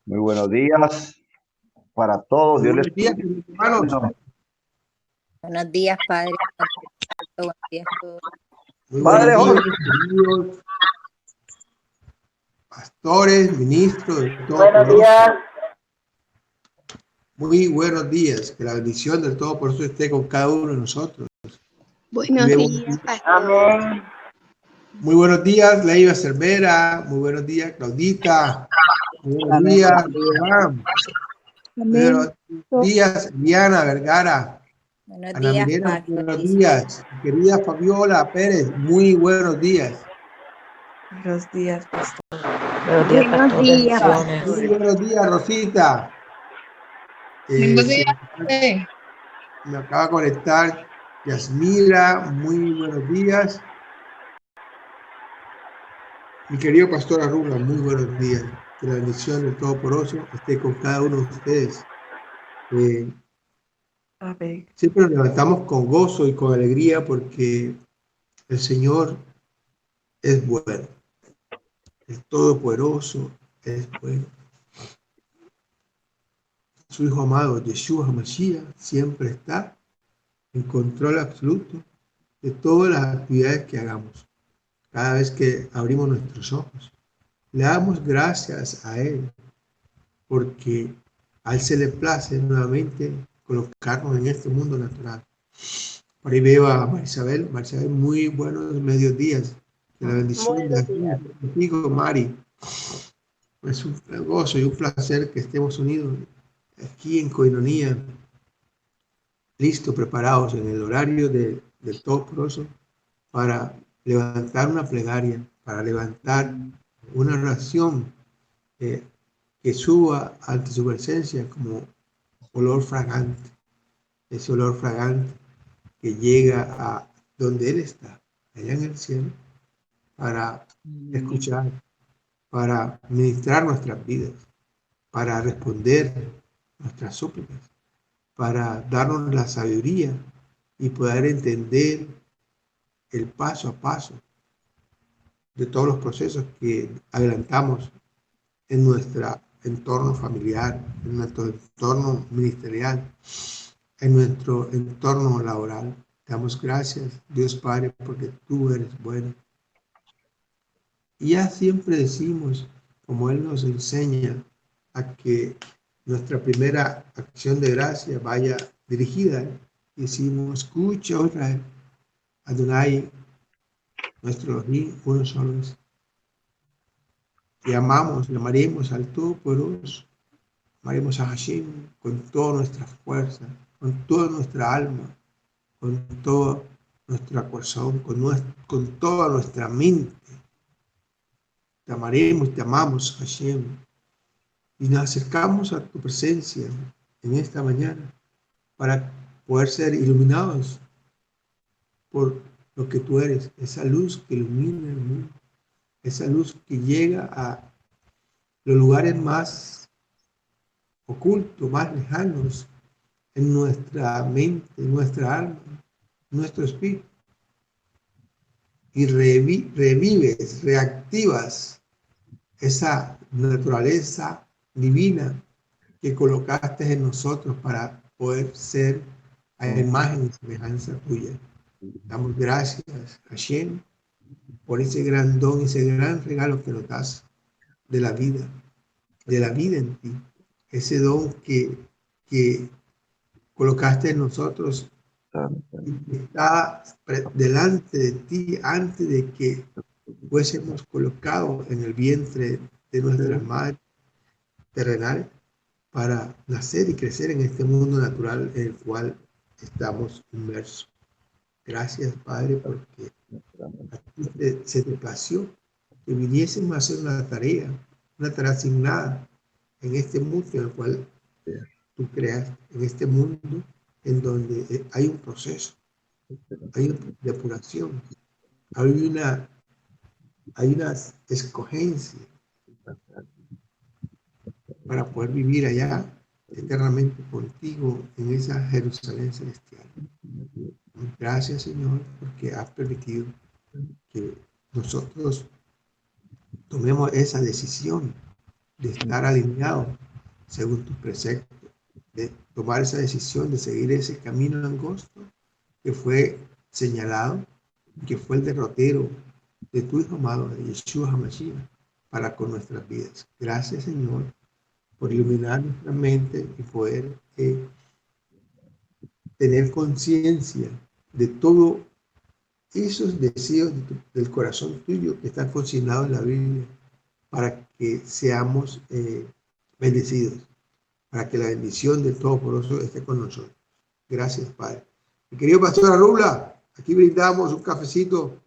Muy buenos días para todos. Muy Dios les buenos días, bendiga. hermanos. Bueno, Buenos días, Padre. Buenos días a todos. Muy buenos Padre días, Jorge. queridos pastores, ministros del Buenos Todopoderoso. días. Muy buenos días. Que la bendición del Todopoderoso esté con cada uno de nosotros. Buenos días, pastor. Amén. Muy buenos días, Leiva Cervera. Muy buenos días, Claudita. Muy buenos Amén. días, Buenos días. Juan. Muy buenos días, Diana Vergara. Buenos Ana días, Milena, Pastor. muy buenos días. Querida Fabiola Pérez, muy buenos días. Buenos días, pastor. Buenos días, Buenos pastor. días, Bendiciones. Muy pastores. buenos días, Rosita. Me acaba de conectar Yasmira, muy buenos días. Mi querido pastor Arruga, muy buenos días. Que la bendición del Todopoderoso esté con cada uno de ustedes. Amén. Siempre nos levantamos con gozo y con alegría porque el Señor es bueno. El Todopoderoso es bueno. Su Hijo amado, Yeshua HaMashiach, siempre está en control absoluto de todas las actividades que hagamos. Cada vez que abrimos nuestros ojos, le damos gracias a Él porque a Él se le place nuevamente colocarnos en este mundo natural. Por ahí veo a Marisabel. Marisabel, muy buenos mediodías. Que la bendición de Buenos aquí días. contigo, Mari. Es un gozo y un placer que estemos unidos aquí en Coinonía, listos, preparados en el horario del Todopoderoso para levantar una plegaria, para levantar una oración que suba ante su presencia como olor fragante, ese olor fragante que llega a donde Él está, allá en el cielo, para escuchar, para ministrar nuestras vidas, para responder nuestras súplicas, para darnos la sabiduría y poder entender el paso a paso de todos los procesos que adelantamos en nuestro entorno familiar, en nuestro entorno ministerial, en nuestro entorno laboral. Te damos gracias, Dios Padre, porque tú eres bueno. Y ya siempre decimos, como Él nos enseña, a que nuestra primera acción de gracia vaya dirigida. Y decimos, escucha, oh Israel, Adonai, nuestro Elohim, uno solo es. Y amamos, llamaremos al Todopoderoso, amaremos a Hashem con toda nuestra fuerza, con toda nuestra alma, con todo nuestro corazón, con toda nuestra mente. Te amaremos, te amamos, Hashem, y nos acercamos a tu presencia en esta mañana para poder ser iluminados por lo que tú eres, esa luz que ilumina el mundo, esa luz que llega a los lugares más ocultos, más lejanos en nuestra mente, en nuestra alma, en nuestro espíritu, y revives, reactivas esa naturaleza divina que colocaste en nosotros para poder ser a imagen y semejanza tuya. Damos gracias a Hashem por ese gran don, ese gran regalo que nos das de la vida en ti, ese don que colocaste en nosotros y que está delante de ti antes de que fuésemos colocados en el vientre de nuestra madre terrenal para nacer y crecer en este mundo natural en el cual estamos inmersos. Gracias, Padre, porque a ti se te plació que viniésemos a hacer una tarea asignada en este mundo en el cual tú creas, en este mundo en donde hay un proceso, hay una depuración, hay una escogencia para poder vivir allá eternamente contigo en esa Jerusalén celestial. Gracias, Señor, porque has permitido que nosotros tomemos esa decisión de estar alineados según tus preceptos, de tomar esa decisión de seguir ese camino angosto que fue señalado, que fue el derrotero de tu Hijo amado, de Yeshua HaMashiach, para con nuestras vidas. Gracias, Señor, por iluminar nuestra mente y poder tener conciencia de todos esos deseos del corazón tuyo que están consignados en la Biblia, para que seamos bendecidos, para que la bendición del Todopoderoso esté con nosotros. Gracias, Padre. Mi querido Pastor Arrula, aquí brindamos un cafecito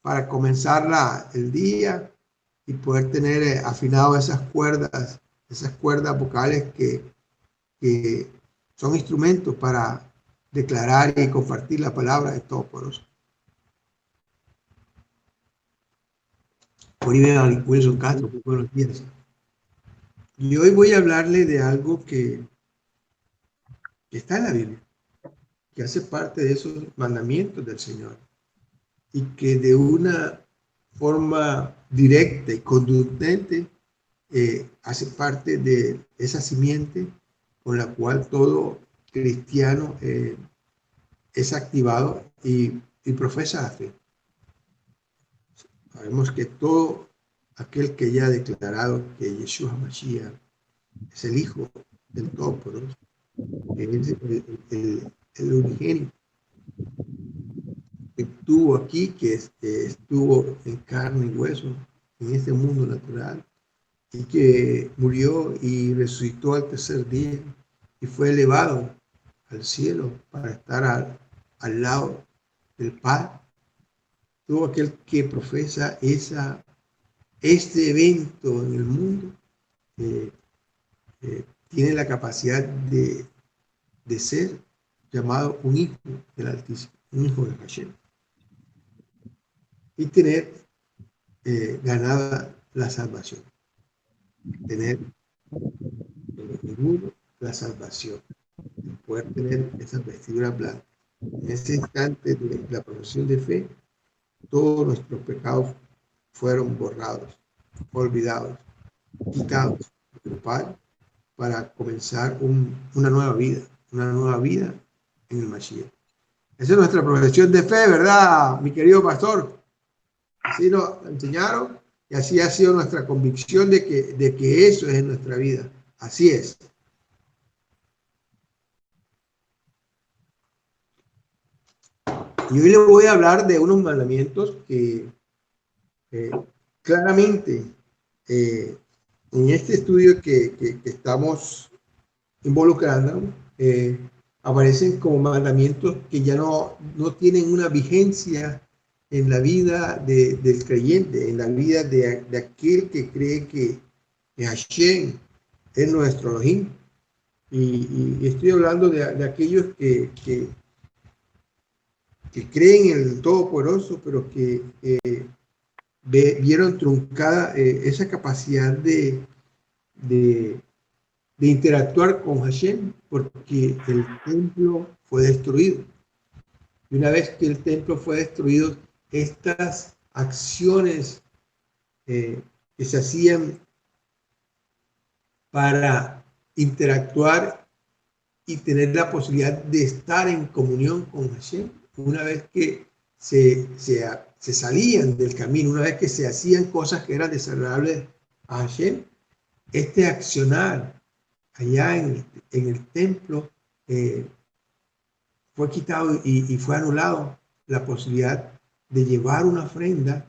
para comenzar el día y poder tener afinado esas cuerdas vocales que son instrumentos para declarar y compartir la palabra de Todopoderoso. Oliver Wilson Castro, buenos días. Y hoy voy a hablarle de algo que está en la Biblia, que hace parte de esos mandamientos del Señor y que de una forma directa y contundente hace parte de esa simiente con la cual todo cristiano es activado y profesa la fe. Sabemos que todo aquel que ya ha declarado que Yeshua HaMashiach es el Hijo del Todopoderoso, que es el unigénito, que estuvo aquí, que estuvo en carne y hueso en este mundo natural, y que murió y resucitó al tercer día y fue elevado al cielo para estar al lado del Padre. Todo aquel que profesa este evento en el mundo tiene la capacidad de ser llamado un hijo del Altísimo, un hijo de Hashem, y tener ganada la salvación, tener seguro la salvación, poder tener esas vestiduras blancas. En ese instante de la profesión de fe, todos nuestros pecados fueron borrados, olvidados, quitados por el Padre, para comenzar una nueva vida en el Mashiach. Esa es nuestra profesión de fe, ¿verdad, mi querido pastor? Así nos enseñaron y así ha sido nuestra convicción de que eso es nuestra vida. Así es. Y hoy le voy a hablar de unos mandamientos que claramente en este estudio que estamos involucrando aparecen como mandamientos que ya no tienen una vigencia en la vida del creyente, en la vida de aquel que cree que Hashem es nuestro Elohim. Y estoy hablando de aquellos que creen en el Todopoderoso, pero que vieron truncada esa capacidad de interactuar con Hashem, porque el templo fue destruido. Y una vez que el templo fue destruido, estas acciones que se hacían para interactuar y tener la posibilidad de estar en comunión con Hashem, una vez que se salían del camino, una vez que se hacían cosas que eran desagradables a Hashem, este accionar allá en el templo fue quitado y fue anulado la posibilidad de llevar una ofrenda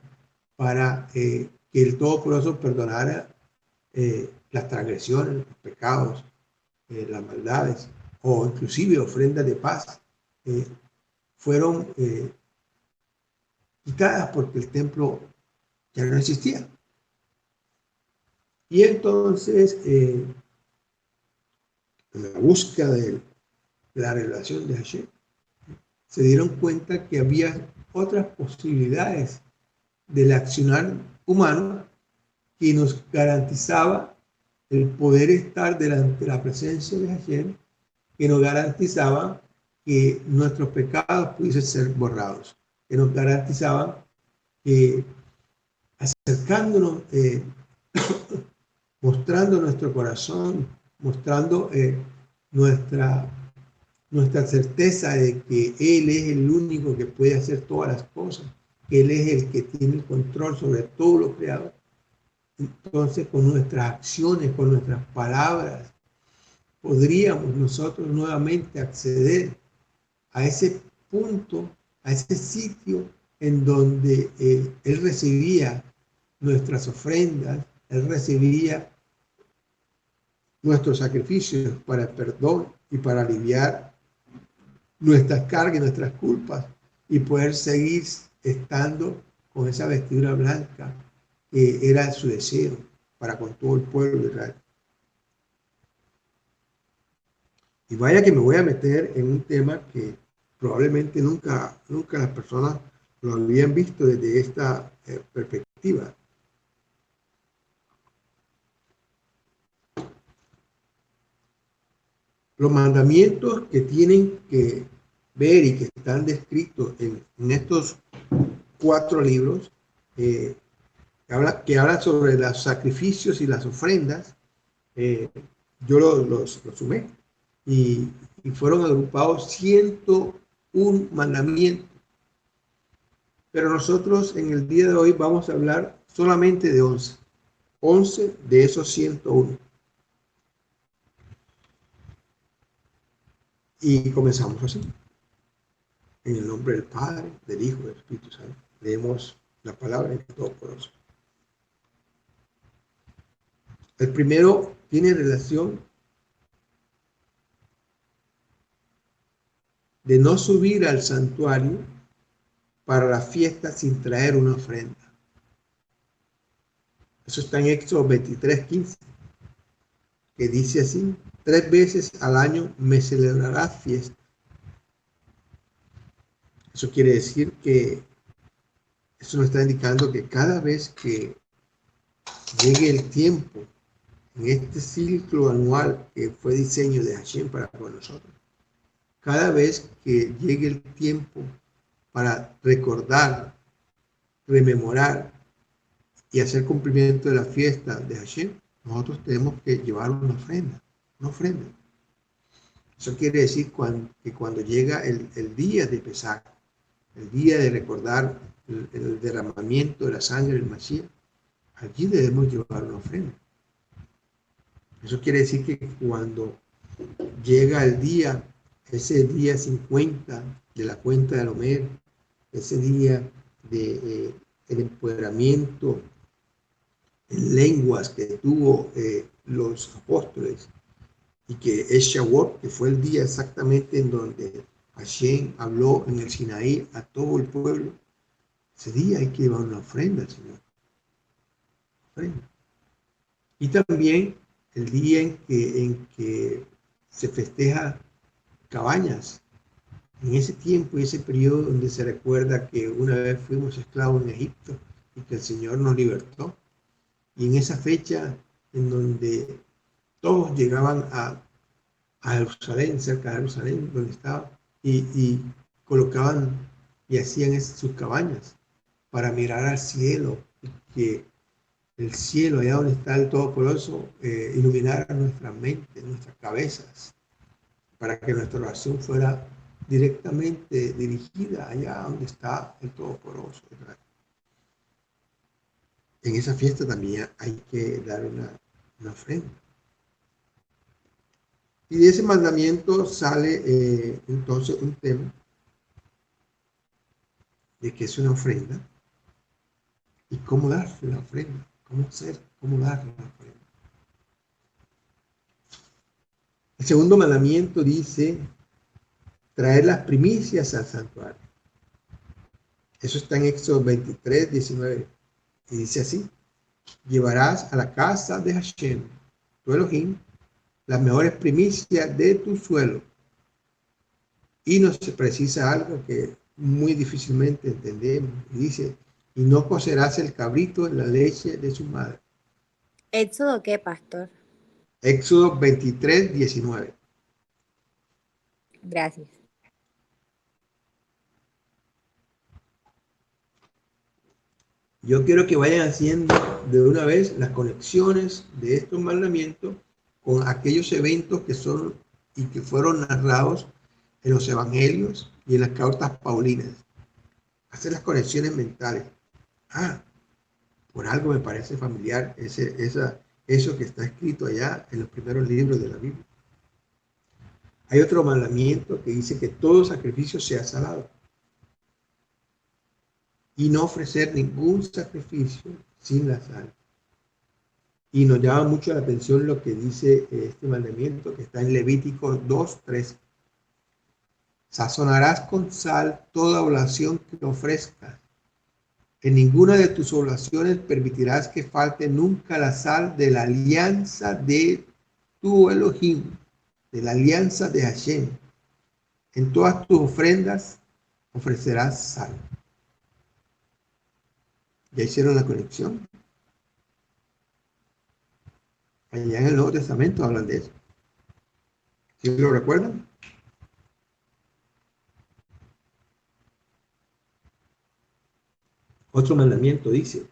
para que el Todopoderoso perdonara las transgresiones, los pecados, las maldades, o inclusive ofrendas de paz, fueron quitadas porque el templo ya no existía. Y entonces, en la búsqueda de la revelación de Hashem, se dieron cuenta que había otras posibilidades del accionar humano que nos garantizaba el poder estar delante de la presencia de Hashem, que nos garantizaba que nuestros pecados pudiesen ser borrados, que nos garantizaban que acercándonos mostrando nuestro corazón, mostrando nuestra certeza de que Él es el único que puede hacer todas las cosas, que Él es el que tiene el control sobre todo lo creado. Entonces, con nuestras acciones, con nuestras palabras, podríamos nosotros nuevamente acceder a ese punto, a ese sitio en donde Él recibía nuestras ofrendas, Él recibía nuestros sacrificios para el perdón y para aliviar nuestras cargas y nuestras culpas y poder seguir estando con esa vestidura blanca que era su deseo para con todo el pueblo de Israel. Y vaya que me voy a meter en un tema que probablemente nunca las personas lo habían visto desde esta perspectiva. Los mandamientos que tienen que ver y que están descritos en estos 4 libros que hablan sobre los sacrificios y las ofrendas, yo los sumé y fueron agrupados 101 mandamientos. Pero nosotros en el día de hoy vamos a hablar solamente de 11. 11 de esos 101. Y comenzamos así. En el nombre del Padre, del Hijo y del Espíritu Santo. Leemos la palabra de Todopoderoso. El primero tiene relación de no subir al santuario para la fiesta sin traer una ofrenda. Eso está en Éxodo 23:15, que dice así: 3 veces al año me celebrarás fiesta. Eso quiere decir que eso nos está indicando que cada vez que llegue el tiempo en este ciclo anual que fue diseño de Hashem para con nosotros, cada vez que llegue el tiempo para recordar, rememorar y hacer cumplimiento de la fiesta de Hashem, nosotros tenemos que llevar una ofrenda. Eso quiere decir que cuando llega el día de Pesaj, el día de recordar el derramamiento de la sangre del Mashiach, allí debemos llevar una ofrenda. Eso quiere decir que cuando llega el día, ese día 50 de la cuenta del Omer, ese día de el empoderamiento en lenguas que tuvo los apóstoles, y que es Shavuot, que fue el día exactamente en donde Hashem habló en el Sinaí a todo el pueblo, ese día hay que llevar una ofrenda al Señor. Ofrenda. Y también el día en que se festeja Cabañas, en ese tiempo y ese periodo donde se recuerda que una vez fuimos esclavos en Egipto y que el Señor nos libertó. Y en esa fecha en donde todos llegaban a Jerusalén, cerca de Jerusalén, donde estaba, y colocaban y hacían sus cabañas para mirar al cielo, y que el cielo, allá donde está el Todopoderoso, iluminara nuestra mente, nuestras cabezas, para que nuestra oración fuera directamente dirigida allá donde está el Todopoderoso. En esa fiesta también hay que dar una ofrenda. Y de ese mandamiento sale entonces un tema de que es una ofrenda y cómo dar la ofrenda, cómo dar la ofrenda. El segundo mandamiento dice traer las primicias al santuario. Eso está en Éxodo 23:19 y dice así: llevarás a la casa de Hashem, tu Elohim, las mejores primicias de tu suelo. Y nos precisa algo que muy difícilmente entendemos. Y dice: y no cocerás el cabrito en la leche de su madre. ¿Éxodo qué, pastor? Éxodo 23:19. Gracias. Yo quiero que vayan haciendo de una vez las conexiones de estos mandamientos con aquellos eventos que son y que fueron narrados en los evangelios y en las cartas paulinas. Hacer las conexiones mentales. Ah, por algo me parece familiar eso que está escrito allá en los primeros libros de la Biblia. Hay otro mandamiento que dice que todo sacrificio sea salado y no ofrecer ningún sacrificio sin la sal. Y nos llama mucho la atención lo que dice este mandamiento que está en Levítico 2:3. Sazonarás con sal toda oblación que ofrezcas. En ninguna de tus oblaciones permitirás que falte nunca la sal de la alianza de tu Elohim, de la alianza de Hashem. En todas tus ofrendas ofrecerás sal. ¿Ya hicieron la conexión? Allá en el Nuevo Testamento hablan de eso. ¿Sí lo recuerdan? Otro mandamiento dice,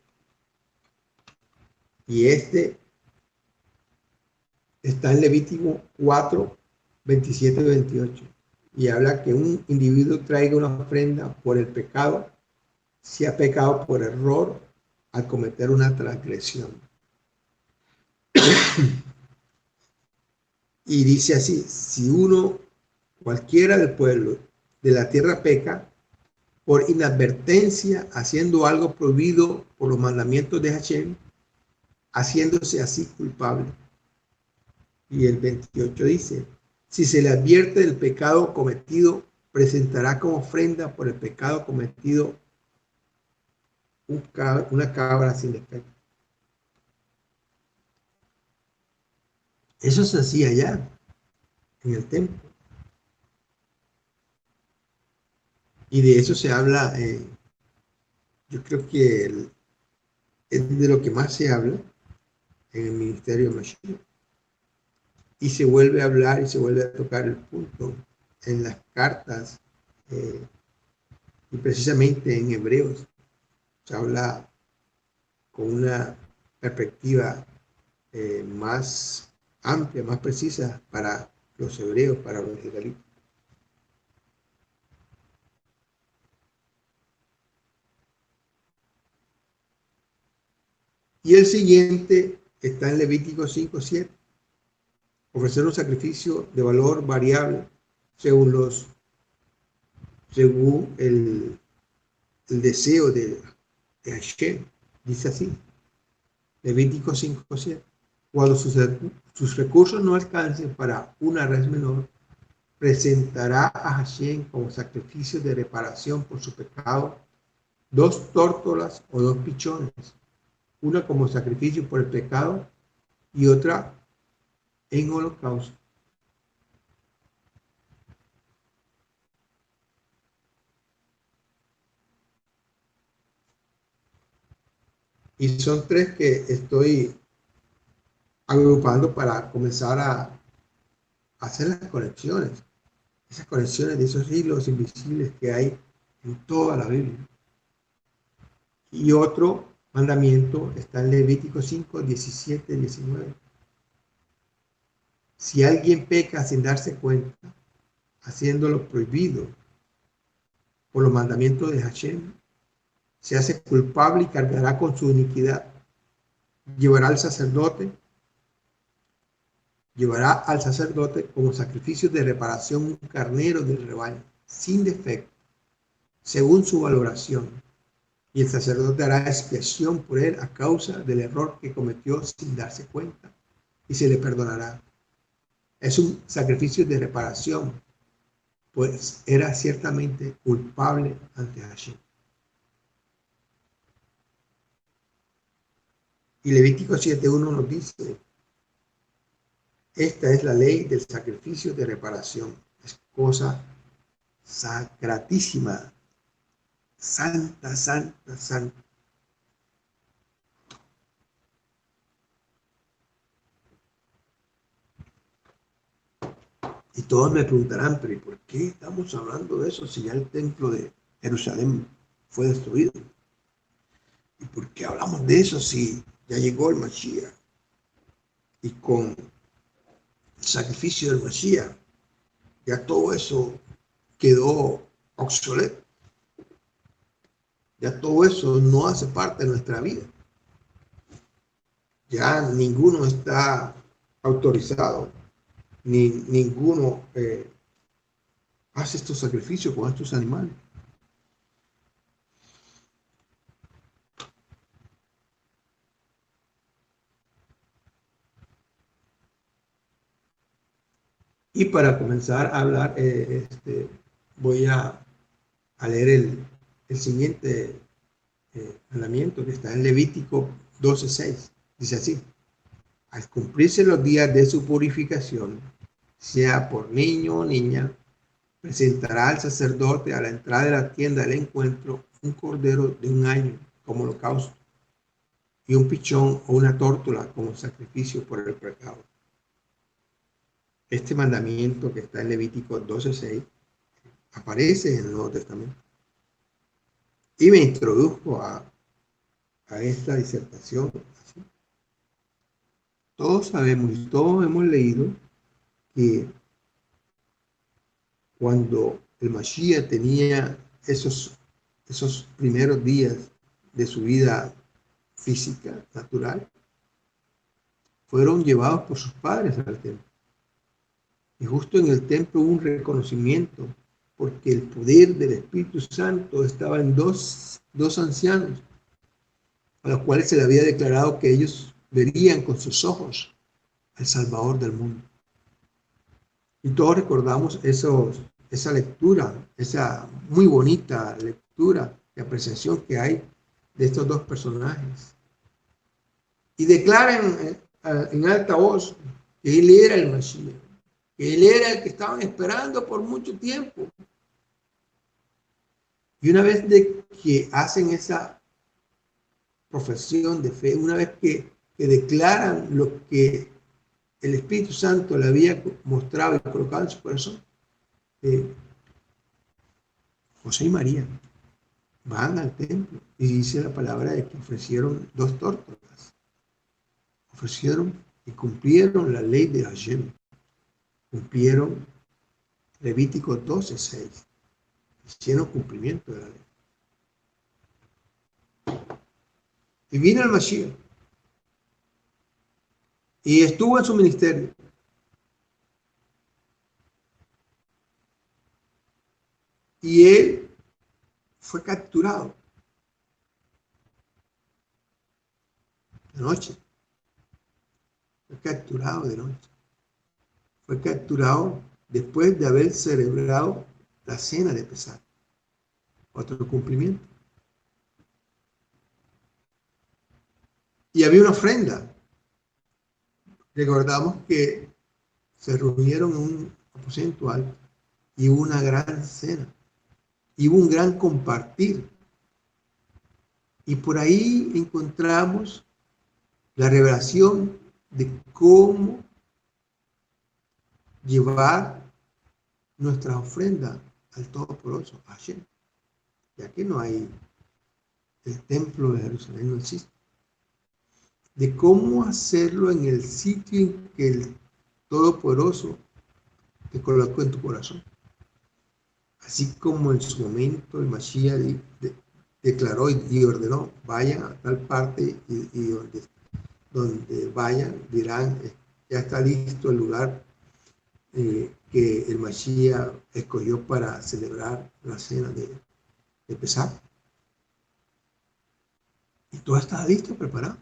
y este está en Levítico 4, 27 y 28, y habla que un individuo traiga una ofrenda por el pecado, si ha pecado por error al cometer una transgresión. Y dice así, si uno, cualquiera del pueblo de la tierra peca por inadvertencia, haciendo algo prohibido por los mandamientos de Hashem, haciéndose así culpable. Y el 28 dice, si se le advierte del pecado cometido, presentará como ofrenda por el pecado cometido una cabra sin defecto. Eso se hacía allá, en el templo. Y de eso se habla, yo creo que es de lo que más se habla en el ministerio de Mashiach. Y se vuelve a hablar y se vuelve a tocar el punto en las cartas, y precisamente en Hebreos se habla con una perspectiva más amplia, más precisa para los hebreos, para los israelitas. Y el siguiente está en Levítico 5:7. Ofrecer un sacrificio de valor variable según el deseo de Hashem. Dice así, Levítico 5:7. Cuando sus recursos no alcancen para una res menor, presentará a Hashem como sacrificio de reparación por su pecado 2 tórtolas o 2 pichones, una como sacrificio por el pecado y otra en holocausto. Y son 3 que estoy agrupando para comenzar a hacer las conexiones, esas conexiones de esos hilos invisibles que hay en toda la Biblia. Y otro mandamiento está en Levítico 5, 17 y 19. Si alguien peca sin darse cuenta, haciéndolo prohibido por los mandamientos de Hashem, se hace culpable y cargará con su iniquidad. Llevará al sacerdote como sacrificio de reparación un carnero del rebaño, sin defecto, según su valoración. Y el sacerdote hará expiación por él a causa del error que cometió sin darse cuenta, y se le perdonará. Es un sacrificio de reparación, pues era ciertamente culpable ante Hashem. Y Levítico 7:1 nos dice, esta es la ley del sacrificio de reparación. Es cosa sacratísima, santa, santa, santa. Y todos me preguntarán, pero ¿y por qué estamos hablando de eso si ya el templo de Jerusalén fue destruido? ¿por qué hablamos de eso si ya llegó el Mashiach? Y con el sacrificio del Mashiach, ya todo eso quedó obsoleto. Ya todo eso no hace parte de nuestra vida. Ya ninguno está autorizado, ni ninguno hace estos sacrificios con estos animales. Y para comenzar a hablar, voy a leer el siguiente mandamiento que está en Levítico 12:6. Dice así: al cumplirse los días de su purificación, sea por niño o niña, presentará al sacerdote a la entrada de la tienda del encuentro un cordero de 1 año como holocausto y un pichón o una tórtola como sacrificio por el pecado. Este mandamiento que está en Levítico 12:6 aparece en el Nuevo Testamento. Y me introduzco a esta disertación. Todos sabemos y todos hemos leído que cuando el Mashiach tenía esos primeros días de su vida física, natural, fueron llevados por sus padres al templo. Y justo en el templo hubo un reconocimiento, porque el poder del Espíritu Santo estaba en dos ancianos, a los cuales se le había declarado que ellos verían con sus ojos al Salvador del mundo. Y todos recordamos esa lectura, esa muy bonita lectura y apreciación que hay de estos dos personajes. Y declaran en alta voz que él era el Mashiach, que él era el que estaban esperando por mucho tiempo. Y una vez de que hacen esa profesión de fe, una vez que declaran lo que el Espíritu Santo le había mostrado y colocado en su corazón, José y María van al templo y dice la palabra de que ofrecieron 2 tórtolas. Ofrecieron y cumplieron la ley de Hashem. Cumplieron Levítico 12:6. Hicieron cumplimiento de la ley. Y vino el Mashiach y estuvo en su ministerio. Y él fue capturado de noche. Fue capturado de noche. Fue capturado después de haber celebrado la cena de Pesach. Otro cumplimiento. Y había una ofrenda. Recordamos que se reunieron en un aposento alto y hubo una gran cena. Y hubo un gran compartir. Y por ahí encontramos la revelación de cómo llevar nuestra ofrenda al Todopoderoso, a Hashem, ya que no hay, el templo de Jerusalén no existe. De cómo hacerlo en el sitio en que el Todopoderoso te colocó en tu corazón. Así como en su momento el Mashiach declaró y ordenó: vayan a tal parte y donde vayan dirán, ya está listo el lugar que el Mashiach escogió para celebrar la cena de Pesach. Y todo estaba listo, preparado.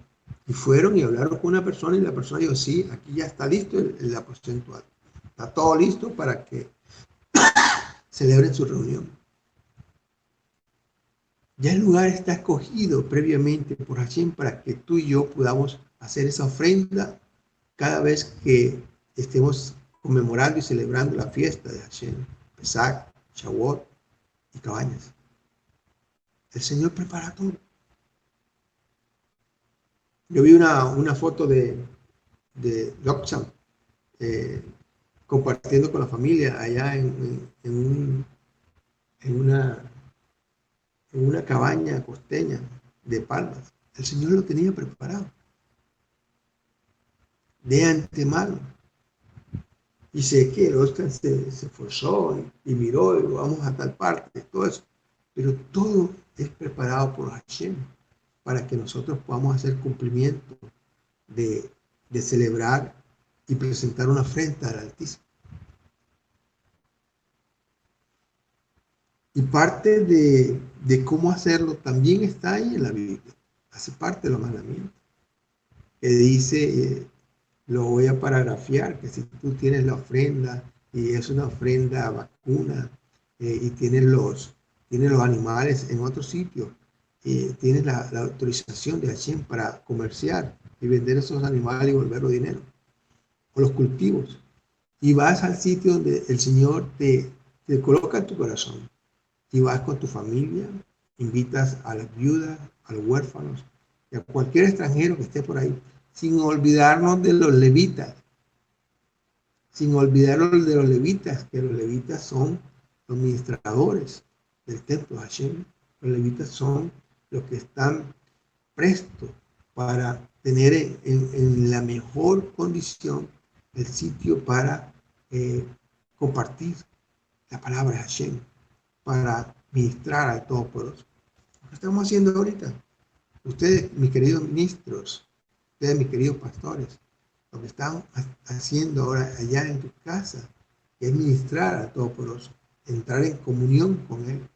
Y fueron y hablaron con una persona y la persona dijo: sí, aquí ya está listo el aposento alto. Está todo listo para que celebren su reunión. Ya el lugar está escogido previamente por Hashem para que tú y yo podamos hacer esa ofrenda cada vez que estemos conmemorando y celebrando la fiesta de Hashem, Pesach, Shavuot y Cabañas. El Señor prepara todo. Yo vi una foto de Lokcham compartiendo con la familia allá en una cabaña costeña de palmas. el Señor lo tenía preparado de antemano. Y sé que el Oscar se esforzó y miró y vamos a tal parte, todo eso. Pero todo es preparado por Hashem para que nosotros podamos hacer cumplimiento de celebrar y presentar una ofrenda al Altísimo. Y parte de cómo hacerlo también está ahí en la Biblia. Hace parte de los mandamientos. Que dice, lo voy a paragrafiar, que si tú tienes la ofrenda y es una ofrenda vacuna y tienes los animales en otro sitio, tienes la autorización de Hashem para comerciar y vender esos animales y volverlo dinero. O los cultivos. Y vas al sitio donde el Señor te coloca en tu corazón. Y vas con tu familia, invitas a las viudas, a los huérfanos y a cualquier extranjero que esté por ahí, sin olvidarnos de los levitas. Sin olvidarnos de los levitas, que los levitas son los administradores del templo de Hashem. Los levitas son los que están prestos para tener en la mejor condición el sitio para compartir la palabra de Hashem, para ministrar al Todopoderoso. Lo que estamos haciendo ahorita, ustedes, mis queridos ministros, ustedes, mis queridos pastores, lo que están haciendo ahora allá en tu casa es ministrar al Todopoderoso, entrar en comunión con Él.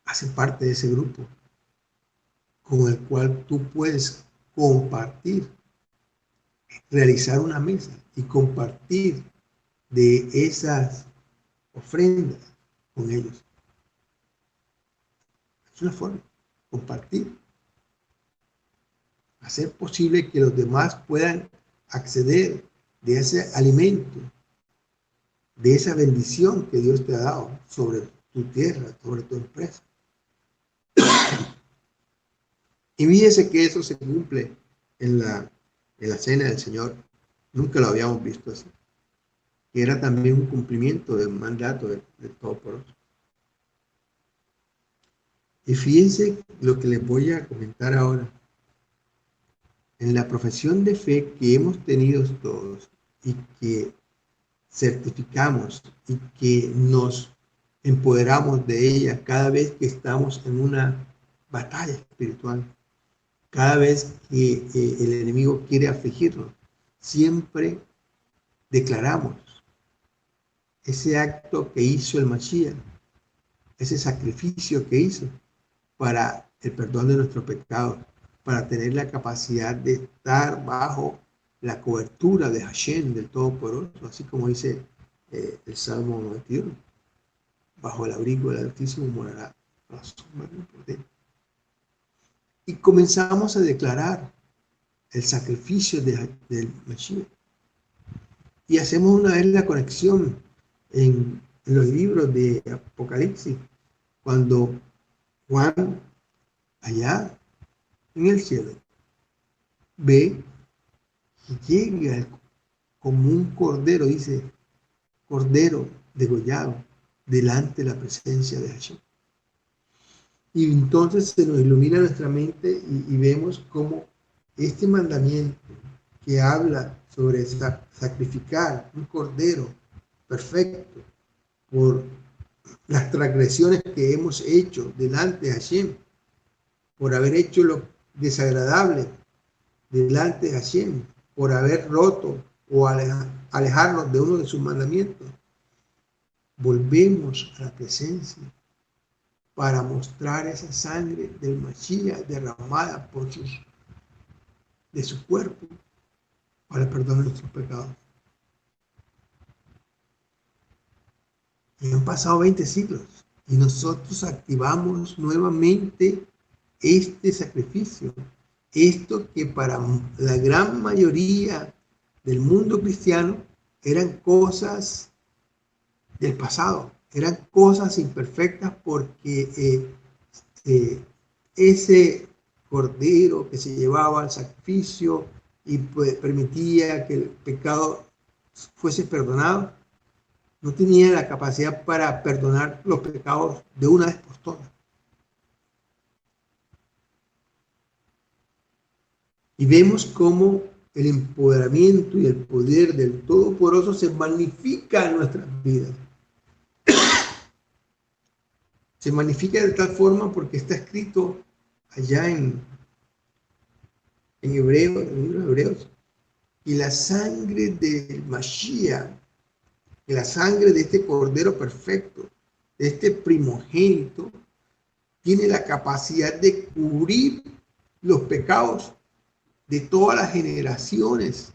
Hacen parte de ese grupo con el cual tú puedes compartir, realizar una mesa y compartir de esas ofrendas con ellos. Es una forma, compartir. Hacer posible que los demás puedan acceder de ese alimento, de esa bendición que Dios te ha dado sobre tu tierra, sobre tu empresa. Y fíjese que eso se cumple en la cena del Señor. Nunca lo habíamos visto así. Que era también un cumplimiento del mandato del Todopoderoso. Y fíjense lo que les voy a comentar ahora. En la profesión de fe que hemos tenido todos y que certificamos y que nos empoderamos de ella cada vez que estamos en una batalla espiritual, cada vez que el enemigo quiere afligirnos, siempre declaramos ese acto que hizo el Mashiach, ese sacrificio que hizo para el perdón de nuestros pecados, para tener la capacidad de estar bajo la cobertura de Hashem, del Todopoderoso, así como dice el Salmo 91. Bajo el abrigo del Altísimo morará a la sombra del Omnipotente. Y comenzamos a declarar el sacrificio del Mashiach. Y hacemos una vez la conexión en los libros de Apocalipsis, cuando Juan, allá en el cielo, ve que llega como un cordero, dice, cordero degollado, delante de la presencia de Hashem. Y entonces se nos ilumina nuestra mente y vemos cómo este mandamiento que habla sobre sacrificar un cordero perfecto por las transgresiones que hemos hecho delante de Hashem, por haber hecho lo desagradable delante de Hashem, por haber roto o alejarnos de uno de sus mandamientos, volvemos a la presencia para mostrar esa sangre del Mashiach derramada de su cuerpo para el perdón de nuestros pecados. Y han pasado 20 siglos y nosotros activamos nuevamente este sacrificio, esto que para la gran mayoría del mundo cristiano eran cosas del pasado, eran cosas imperfectas, porque ese cordero que se llevaba al sacrificio y permitía que el pecado fuese perdonado, no tenía la capacidad para perdonar los pecados de una vez por todas. Y vemos cómo el empoderamiento y el poder del Todopoderoso se magnifica en nuestras vidas. Se magnifica de tal forma porque está escrito allá en Hebreo, en el libro de Hebreos, y la sangre del Mashiach, y la sangre de este Cordero perfecto, de este primogénito, tiene la capacidad de cubrir los pecados de todas las generaciones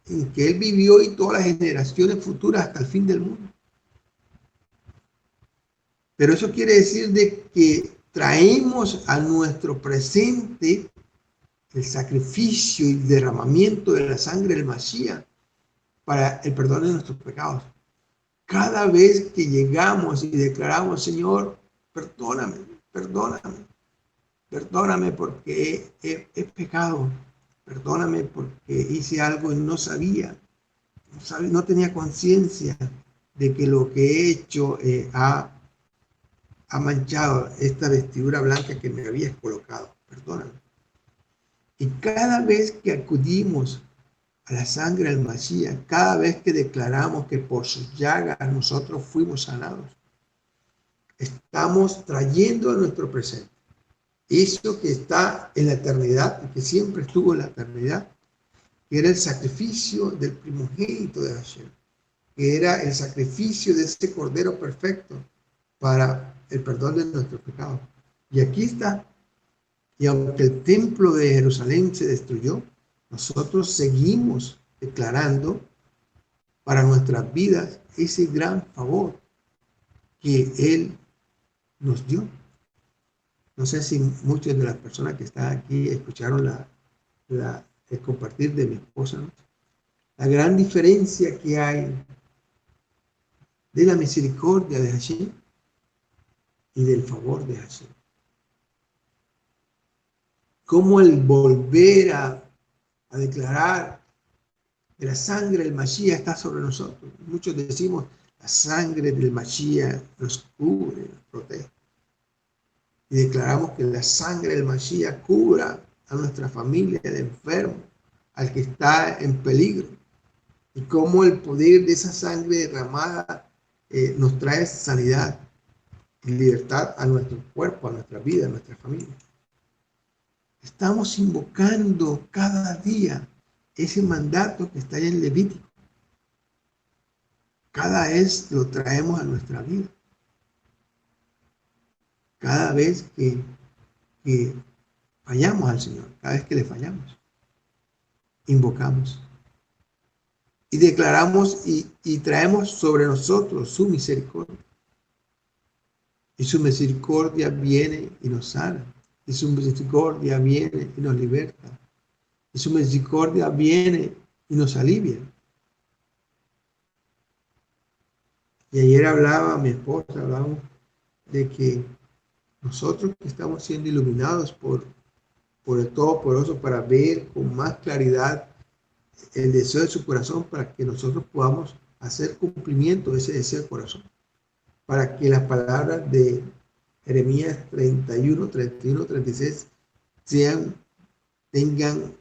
en que Él vivió y todas las generaciones futuras hasta el fin del mundo. Pero eso quiere decir de que traemos a nuestro presente el sacrificio y derramamiento de la sangre del Mashiach para el perdón de nuestros pecados. Cada vez que llegamos y declaramos, Señor, perdóname, perdóname, perdóname porque he pecado, perdóname porque hice algo y no sabía, no tenía conciencia de que lo que he hecho ha manchado esta vestidura blanca que me habías colocado, perdóname. Y cada vez que acudimos a la sangre del Mashiach, cada vez que declaramos que por sus llagas nosotros fuimos sanados, estamos trayendo a nuestro presente eso que está en la eternidad y que siempre estuvo en la eternidad, que era el sacrificio del primogénito de Hashem, que era el sacrificio de ese Cordero perfecto para el perdón de nuestros pecados. Y aquí está. Y aunque el templo de Jerusalén se destruyó, nosotros seguimos declarando para nuestras vidas ese gran favor que Él nos dio. No sé si muchas de las personas que están aquí escucharon el compartir de mi esposa, ¿no? La gran diferencia que hay de la misericordia de Hashem y del favor de Hashem. Cómo el volver a declarar que la sangre del Mashiach está sobre nosotros. Muchos decimos, la sangre del Mashiach nos cubre, nos protege. Y declaramos que la sangre del Mashiach cubra a nuestra familia de enfermos, al que está en peligro. Y cómo el poder de esa sangre derramada nos trae sanidad y libertad a nuestro cuerpo, a nuestra vida, a nuestra familia. Estamos invocando cada día ese mandato que está en Levítico. Cada vez lo traemos a nuestra vida. Cada vez que fallamos al Señor, cada vez que le fallamos, invocamos. Y declaramos y traemos sobre nosotros su misericordia. Y su misericordia viene y nos sana. Y su misericordia viene y nos liberta. Y su misericordia viene y nos alivia. Y ayer hablaba mi esposa, hablábamos de que nosotros que estamos siendo iluminados por el Todopoderoso para ver con más claridad el deseo de su corazón, para que nosotros podamos hacer cumplimiento de ese deseo del corazón. Para que las palabras de Jeremías 31, 31, 36 tengan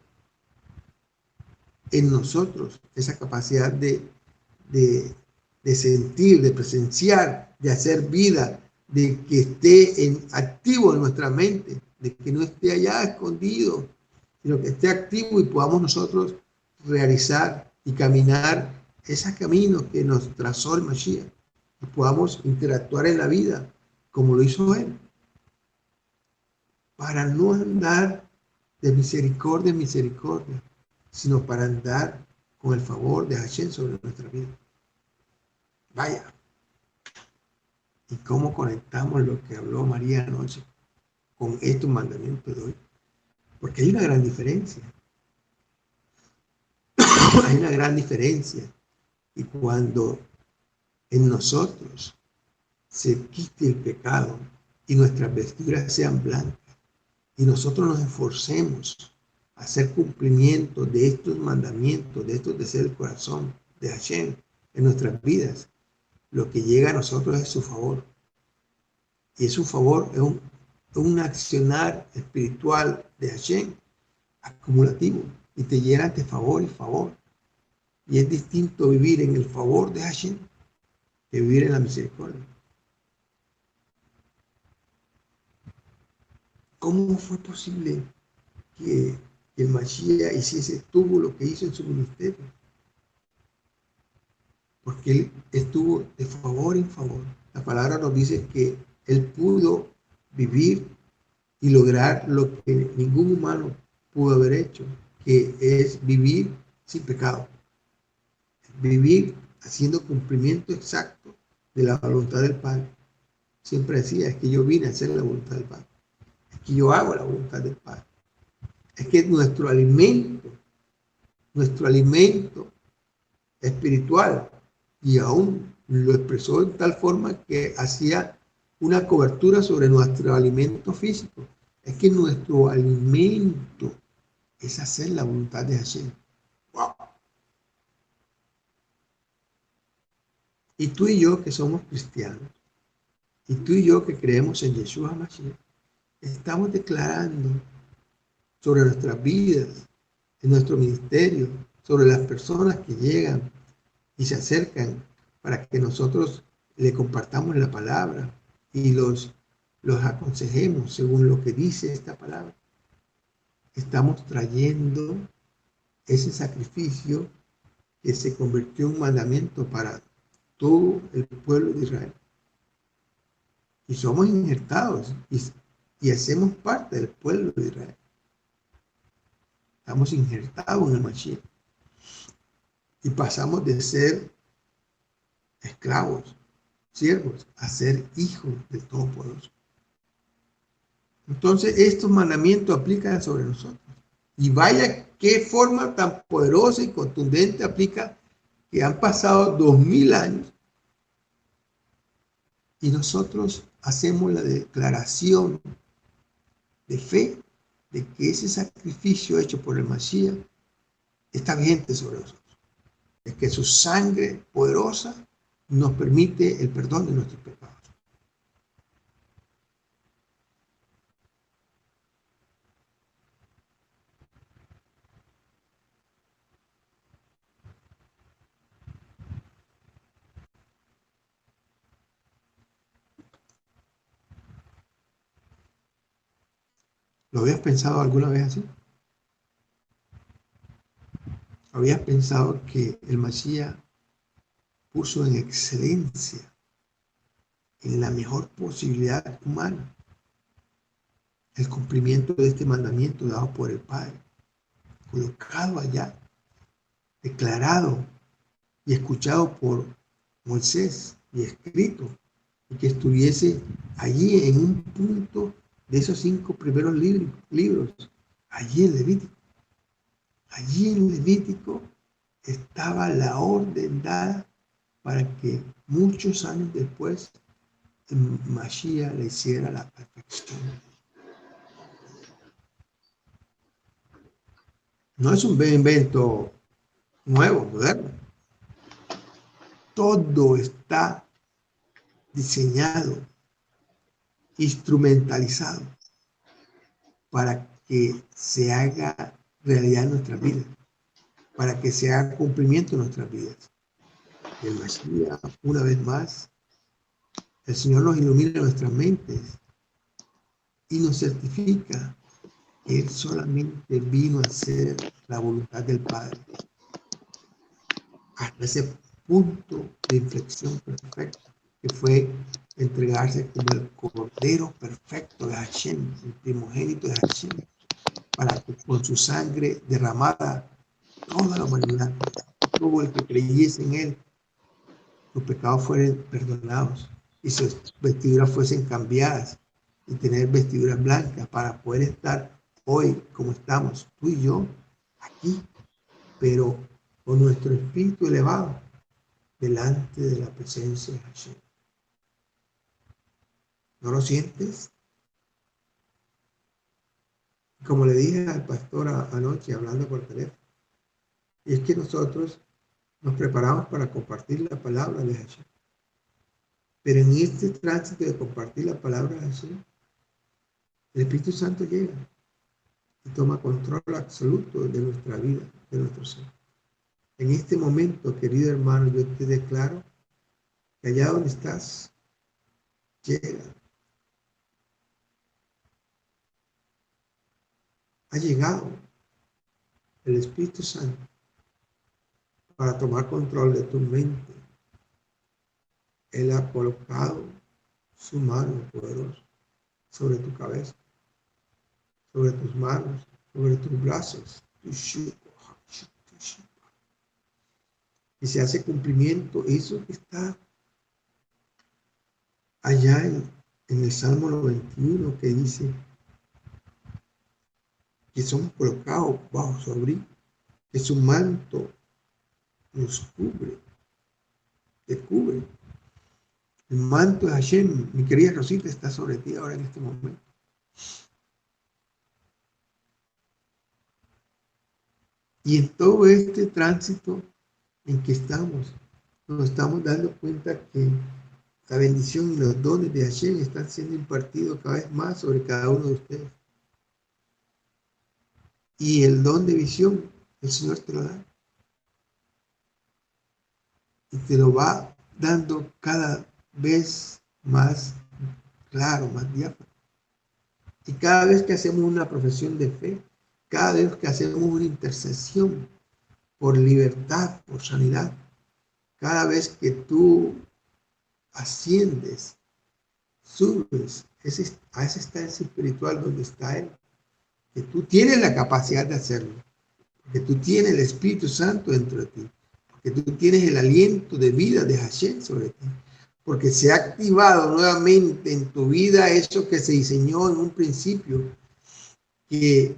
en nosotros esa capacidad de sentir, de presenciar, de hacer vida, de que esté activo en nuestra mente, de que no esté allá escondido, sino que esté activo y podamos nosotros realizar y caminar ese camino que nos trazó el Mashiach, y podamos interactuar en la vida como lo hizo Él, para no andar de misericordia en misericordia, sino para andar con el favor de Hashem sobre nuestra vida. Vaya, y cómo conectamos lo que habló María anoche con estos mandamientos de hoy, porque hay una gran diferencia. Hay una gran diferencia, y cuando en nosotros se quite el pecado y nuestras vestiduras sean blancas y nosotros nos esforcemos a hacer cumplimiento de estos mandamientos, de estos deseos del corazón de Hashem en nuestras vidas, lo que llega a nosotros es su favor. Y es un favor, es un accionar espiritual de Hashem acumulativo y te llenan de favor y favor. Y es distinto vivir en el favor de Hashem que vivir en la misericordia. ¿Cómo fue posible que el Mashiach tuvo lo que hizo en su ministerio? Porque él estuvo de favor en favor. La palabra nos dice que él pudo vivir y lograr lo que ningún humano pudo haber hecho, que es vivir sin pecado. Vivir haciendo cumplimiento exacto de la voluntad del Padre. Siempre decía, es que yo vine a hacer la voluntad del Padre. Es que yo hago la voluntad del Padre. Es que nuestro alimento espiritual, y aún lo expresó en tal forma que hacía una cobertura sobre nuestro alimento físico. Es que nuestro alimento es hacer la voluntad de Hashem. ¡Wow! Y tú y yo que somos cristianos, y tú y yo que creemos en Yeshua Mashiach, estamos declarando sobre nuestras vidas, en nuestro ministerio, sobre las personas que llegan y se acercan para que nosotros le compartamos la palabra y los aconsejemos según lo que dice esta palabra. Estamos trayendo ese sacrificio que se convirtió en un mandamiento para todo el pueblo de Israel. Y somos injertados y hacemos parte del pueblo de Israel. Estamos injertados en el Mashiach. Y pasamos de ser esclavos, siervos, a ser hijos del Todopoderoso. Entonces, estos mandamientos aplican sobre nosotros. Y vaya qué forma tan poderosa y contundente aplica, que han pasado 2000 años y nosotros hacemos la declaración de fe de que ese sacrificio hecho por el Mashiach está vigente sobre nosotros. Es que su sangre poderosa nos permite el perdón de nuestros pecados. ¿Lo habías pensado alguna vez así? ¿Habías pensado que el Mashiach puso en excelencia, en la mejor posibilidad humana, el cumplimiento de este mandamiento dado por el Padre, colocado allá, declarado y escuchado por Moisés y escrito, y que estuviese allí en un punto de esos 5 primeros libros, allí en Levítico? Allí en Levítico estaba la orden dada para que muchos años después Mashiach le hiciera la perfección. No es un invento nuevo, moderno. Todo está diseñado, instrumentalizado para que se haga realidad en nuestras vidas, para que se haga cumplimiento en nuestras vidas. El Mashiach, una vez más, el Señor nos ilumina nuestras mentes y nos certifica que Él solamente vino a hacer la voluntad del Padre. Hasta ese punto de inflexión perfecta, que fue entregarse como el Cordero perfecto de Hashem, el primogénito de Hashem, para que con su sangre derramada toda la humanidad, todo el que creyese en Él, sus pecados fueran perdonados y sus vestiduras fuesen cambiadas y tener vestiduras blancas para poder estar hoy como estamos, tú y yo, aquí, pero con nuestro espíritu elevado delante de la presencia de Hashem. ¿No lo sientes? Como le dije al pastor anoche hablando por teléfono, y es que nosotros nos preparamos para compartir la palabra de Hashem. Pero en este tránsito de compartir la palabra de Hashem, el Espíritu Santo llega y toma control absoluto de nuestra vida, de nuestro ser. En este momento, querido hermano, yo te declaro que allá donde estás, llega. Ha llegado el Espíritu Santo para tomar control de tu mente. Él ha colocado su mano poderosa sobre tu cabeza, sobre tus manos, sobre tus brazos. Y se hace cumplimiento eso que está allá en el Salmo 91, que dice que somos colocados bajo su abrigo, que su manto nos cubre, te cubre. El manto de Hashem, mi querida Rosita, está sobre ti ahora en este momento. Y en todo este tránsito en que estamos, nos estamos dando cuenta que la bendición y los dones de Hashem están siendo impartidos cada vez más sobre cada uno de ustedes. Y el don de visión, el Señor te lo da. Y te lo va dando cada vez más claro, más diáfano. Y cada vez que hacemos una profesión de fe, cada vez que hacemos una intercesión por libertad, por sanidad, cada vez que tú asciendes, subes a esa estancia espiritual donde está Él, que tú tienes la capacidad de hacerlo, que tú tienes el Espíritu Santo dentro de ti, que tú tienes el aliento de vida de Hashem sobre ti, porque se ha activado nuevamente en tu vida eso que se diseñó en un principio, que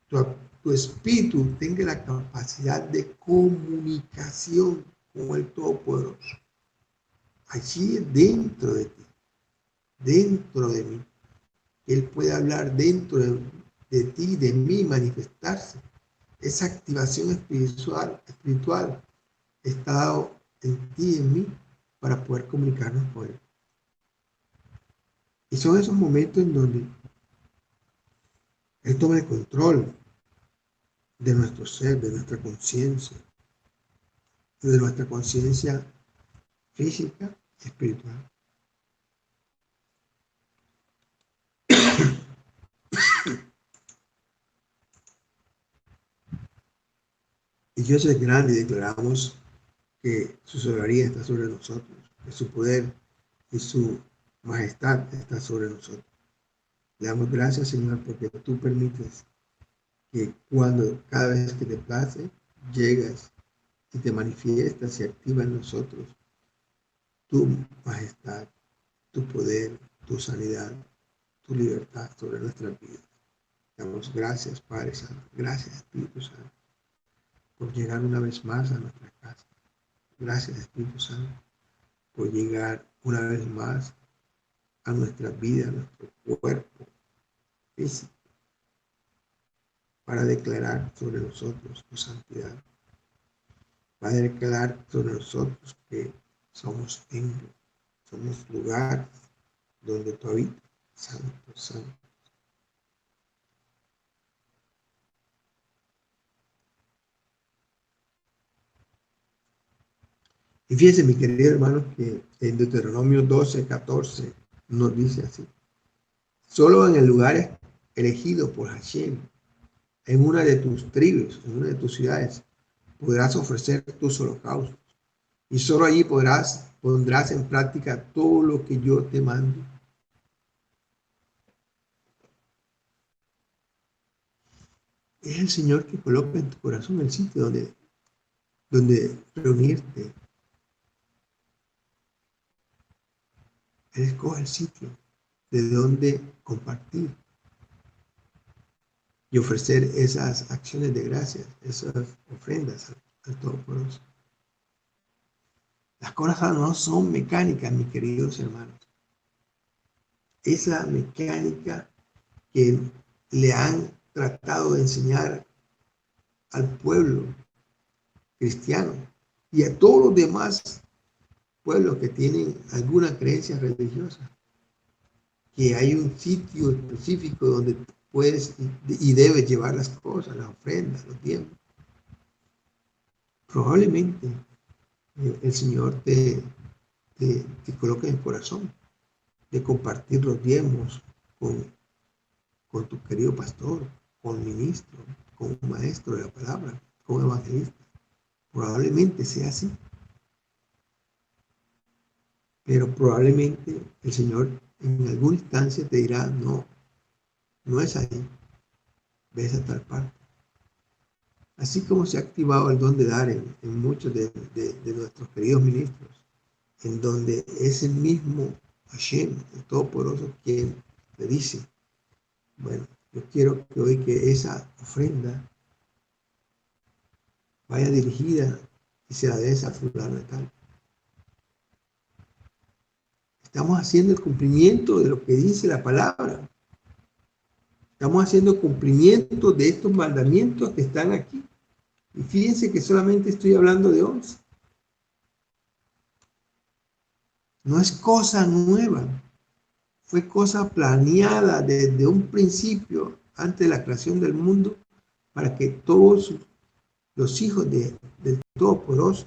tu espíritu tenga la capacidad de comunicación con el Todopoderoso. Allí dentro de ti, dentro de mí, Él puede hablar dentro de ti, de mí, manifestarse. Esa activación espiritual está dado en ti y en mí para poder comunicarnos con Él. Y son esos momentos en donde Él toma el control de nuestro ser, de nuestra conciencia, de nuestra conciencia física y espiritual. Y Dios es grande y declaramos que su soberanía está sobre nosotros, que su poder y su majestad está sobre nosotros. Le damos gracias, Señor, porque tú permites que cada vez que te place, llegas y te manifiestas y activas en nosotros tu majestad, tu poder, tu sanidad, tu libertad sobre nuestra vida. Damos gracias, Padre Santo. Gracias, Espíritu Santo, por llegar una vez más a nuestra casa. Gracias, Espíritu Santo, por llegar una vez más a nuestra vida, a nuestro cuerpo físico, para declarar sobre nosotros tu santidad, para declarar sobre nosotros que somos templo, somos lugar donde tú habitas, santo, santo. Y fíjense, mi querido hermano, que en Deuteronomio 12:14 nos dice así: solo en el lugar elegido por Hashem, en una de tus tribus, en una de tus ciudades, podrás ofrecer tus holocaustos. Y solo allí pondrás en práctica todo lo que yo te mando. Es el Señor que coloca en tu corazón el sitio donde reunirte. Él escoge el sitio de donde compartir y ofrecer esas acciones de gracias, esas ofrendas al Todopoderoso. Las cosas no son mecánicas, mis queridos hermanos. Esa mecánica que le han tratado de enseñar al pueblo cristiano y a todos los demás pueblos que tienen alguna creencia religiosa, que hay un sitio específico donde puedes y debes llevar las cosas, las ofrendas, los diezmos. Probablemente el Señor te coloca en el corazón de compartir los diezmos con tu querido pastor, con un ministro, con un maestro de la palabra, con un evangelista. Probablemente sea así. Pero probablemente el Señor en alguna instancia te dirá, no, no es ahí, ves a tal parte. Así como se ha activado el don de dar en muchos de nuestros queridos ministros, en donde es el mismo Hashem, el Todopoderoso, quien le dice, bueno, yo quiero que hoy que esa ofrenda vaya dirigida y se la des a fulano de tal. Estamos haciendo el cumplimiento de lo que dice la palabra. Estamos haciendo cumplimiento de estos mandamientos que están aquí. Y fíjense que solamente estoy hablando de 11. No es cosa nueva. Fue cosa planeada desde un principio, antes de la creación del mundo, para que todos los hijos del Todopoderoso,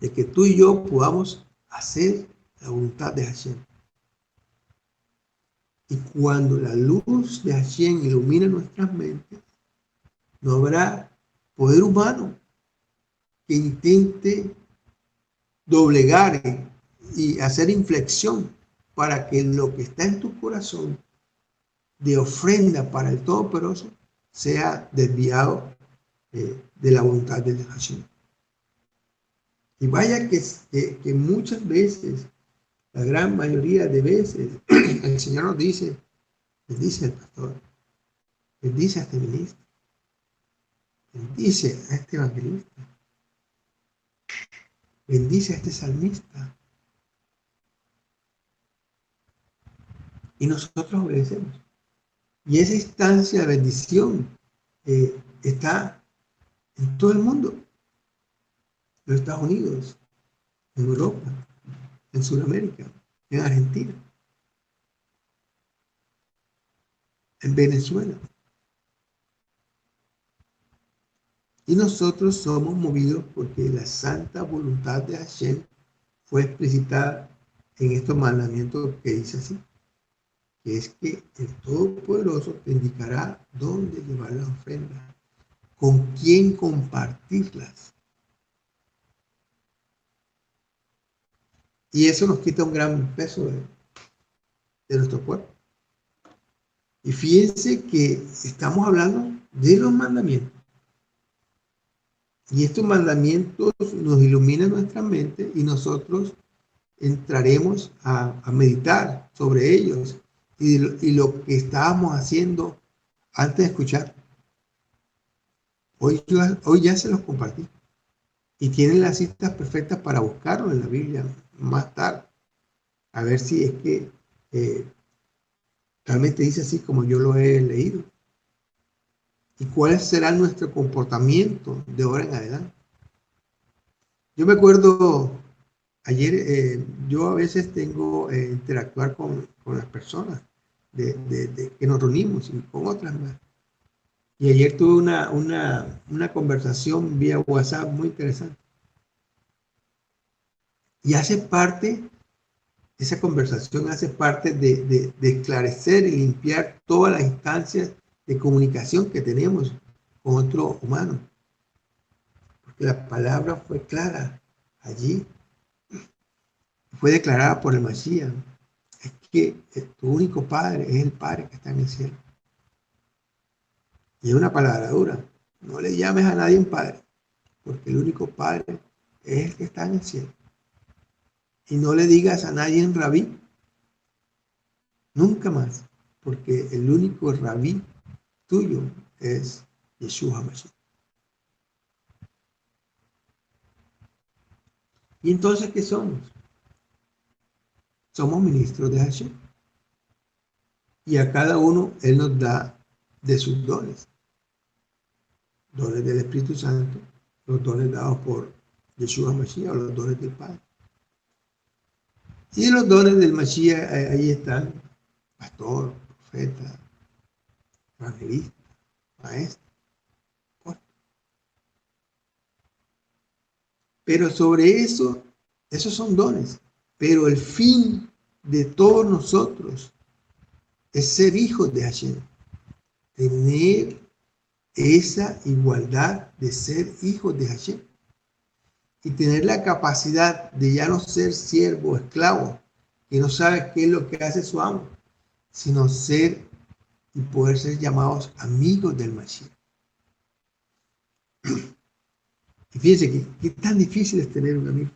de que tú y yo podamos hacer la voluntad de Hashem. Y cuando la luz de Hashem ilumina nuestras mentes, no habrá poder humano que intente doblegar y hacer inflexión para que lo que está en tu corazón de ofrenda para el Todopoderoso sea desviado de la voluntad de Hashem. Y vaya que muchas veces, la gran mayoría de veces, el Señor nos dice, bendice al pastor, bendice a este ministro, bendice a este evangelista, bendice a este salmista. Y nosotros obedecemos. Y esa instancia de bendición está en todo el mundo. En los Estados Unidos, en Europa, en Sudamérica, en Argentina, en Venezuela. Y nosotros somos movidos porque la santa voluntad de Hashem fue explicitada en estos mandamientos que dice así, que es que el Todopoderoso te indicará dónde llevar las ofrendas, con quién compartirlas. Y eso nos quita un gran peso de nuestro cuerpo. Y fíjense que estamos hablando de los mandamientos. Y estos mandamientos nos iluminan nuestra mente y nosotros entraremos a meditar sobre ellos y lo que estábamos haciendo antes de escuchar. Hoy ya se los compartí. Y tienen las citas perfectas para buscarlo en la Biblia más tarde. A ver si es que realmente dice así como yo lo he leído. ¿Y cuál será nuestro comportamiento de ahora en adelante? Yo me acuerdo, ayer yo a veces tengo interactuar con las personas de que nos reunimos y con otras más. Y ayer tuve una conversación vía WhatsApp muy interesante. Y esa conversación hace parte de esclarecer y limpiar todas las instancias de comunicación que tenemos con otro humano. Porque la palabra fue clara allí. Fue declarada por el Mashiach. Es que tu único Padre es el Padre que está en el cielo. Y es una palabra dura. No le llames a nadie un Padre, porque el único Padre es el que está en el cielo. Y no le digas a nadie en Rabí. Nunca más. Porque el único Rabí tuyo es Yeshua HaMashiach. ¿Y entonces qué somos? Somos ministros de Hashem. Y a cada uno Él nos da de sus dones. Dones del Espíritu Santo, los dones dados por Yeshua HaMashiach o los dones del Padre. Y los dones del Mashiach, ahí están, pastor, profeta, evangelista, maestro. Pero sobre eso, esos son dones. Pero el fin de todos nosotros es ser hijos de Hashem. Tener esa igualdad de ser hijos de Hashem. Y tener la capacidad de ya no ser siervo o esclavo, que no sabe qué es lo que hace su amo, sino ser y poder ser llamados amigos del Mashiach. Y fíjense que tan difícil es tener un amigo.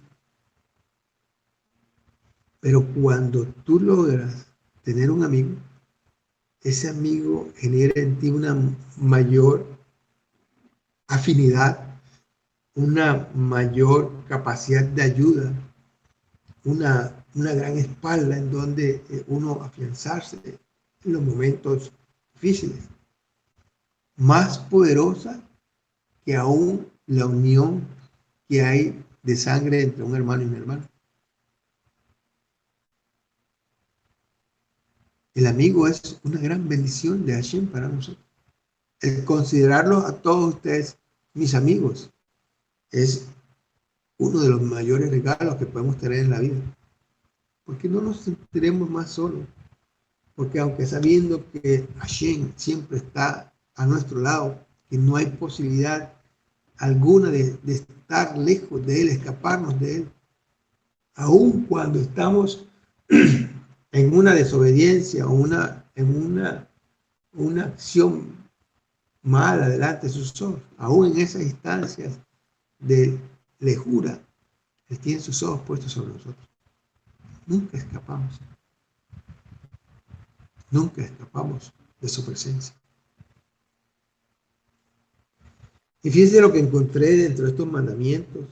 Pero cuando tú logras tener un amigo, ese amigo genera en ti una mayor afinidad, una mayor capacidad de ayuda, una gran espalda en donde uno afianzarse en los momentos difíciles. Más poderosa que aún la unión que hay de sangre entre un hermano y un hermano. El amigo es una gran bendición de Hashem para nosotros. El considerarlos a todos ustedes mis amigos es uno de los mayores regalos que podemos tener en la vida. Porque no nos sentiremos más solos. Porque aunque sabiendo que Hashem siempre está a nuestro lado, que no hay posibilidad alguna de estar lejos de Él, escaparnos de Él, aun cuando estamos en una desobediencia o en una acción mala delante de sus ojos, aún en esas instancias de lejura, Él tiene sus ojos puestos sobre nosotros. Nunca escapamos. Nunca escapamos de su presencia. Y fíjense lo que encontré dentro de estos mandamientos.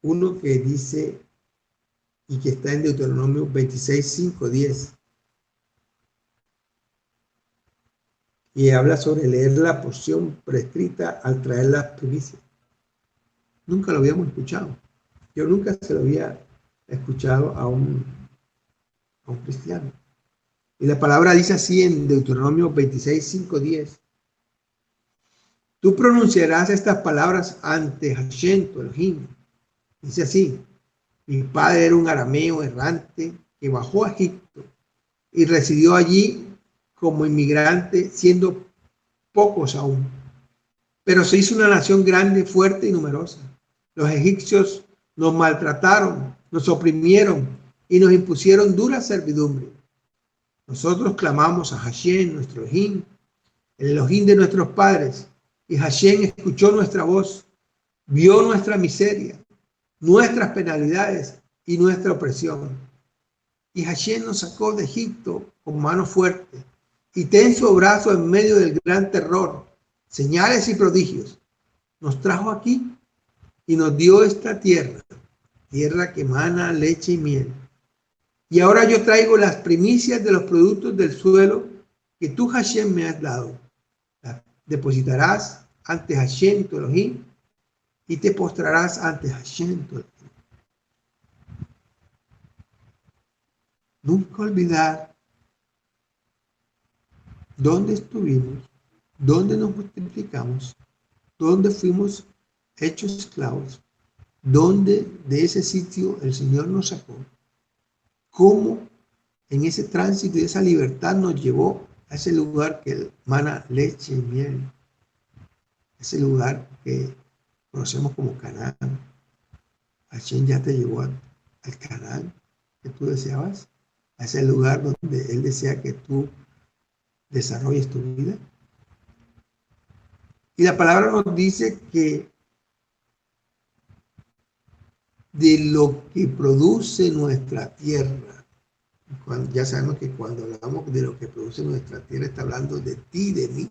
Uno que dice, y que está en Deuteronomio 26, 5, 10. Y habla sobre leer la porción prescrita al traer las primicias. Nunca lo habíamos escuchado. Yo nunca se lo había escuchado a un cristiano. Y la palabra dice así en Deuteronomio 26, 5, 10. Tú pronunciarás estas palabras ante Hashem, tu Elohim. Dice así: mi padre era un arameo errante que bajó a Egipto y residió allí como inmigrante, siendo pocos aún. Pero se hizo una nación grande, fuerte y numerosa. Los egipcios nos maltrataron, nos oprimieron y nos impusieron dura servidumbre. Nosotros clamamos a Hashem, nuestro Elohim, el Elohim de nuestros padres, y Hashem escuchó nuestra voz, vio nuestra miseria, nuestras penalidades y nuestra opresión. Y Hashem nos sacó de Egipto con mano fuerte y tenso brazo en medio del gran terror, señales y prodigios. Nos trajo aquí y nos dio esta tierra, tierra que emana leche y miel. Y ahora yo traigo las primicias de los productos del suelo que tú, Hashem, me has dado. Las depositarás ante Hashem, tu Elohim, y te postrarás ante Hashem, tu Elohim. Nunca olvidar dónde estuvimos, dónde nos multiplicamos, dónde fuimos hechos esclavos, dónde de ese sitio el Señor nos sacó, cómo en ese tránsito y esa libertad nos llevó a ese lugar que emana leche y miel, ese lugar que conocemos como Canaán. Hashem ya te llevó al Canaán que tú deseabas, a ese lugar donde Él desea que tú desarrolles tu vida. Y la palabra nos dice que de lo que produce nuestra tierra, ya sabemos que cuando hablamos de lo que produce nuestra tierra, está hablando de ti, de mí,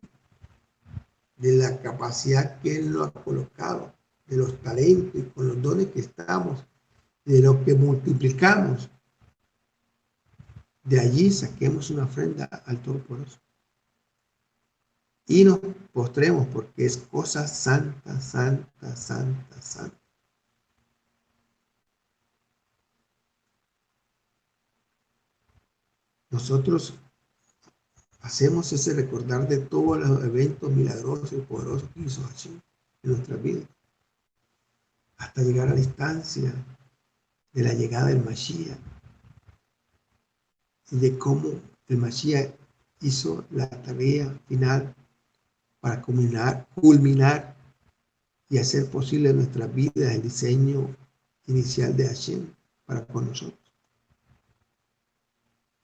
de la capacidad que Él nos ha colocado, de los talentos y con los dones que estamos, de lo que multiplicamos. De allí saquemos una ofrenda al Todopoderoso. Y nos postremos porque es cosa santa, santa, santa, santa. Nosotros hacemos ese recordar de todos los eventos milagrosos y poderosos que hizo Hashem en nuestra vida, hasta llegar a la instancia de la llegada del Mashiach y de cómo el Mashiach hizo la tarea final para culminar y hacer posible en nuestras vidas el diseño inicial de Hashem para con nosotros.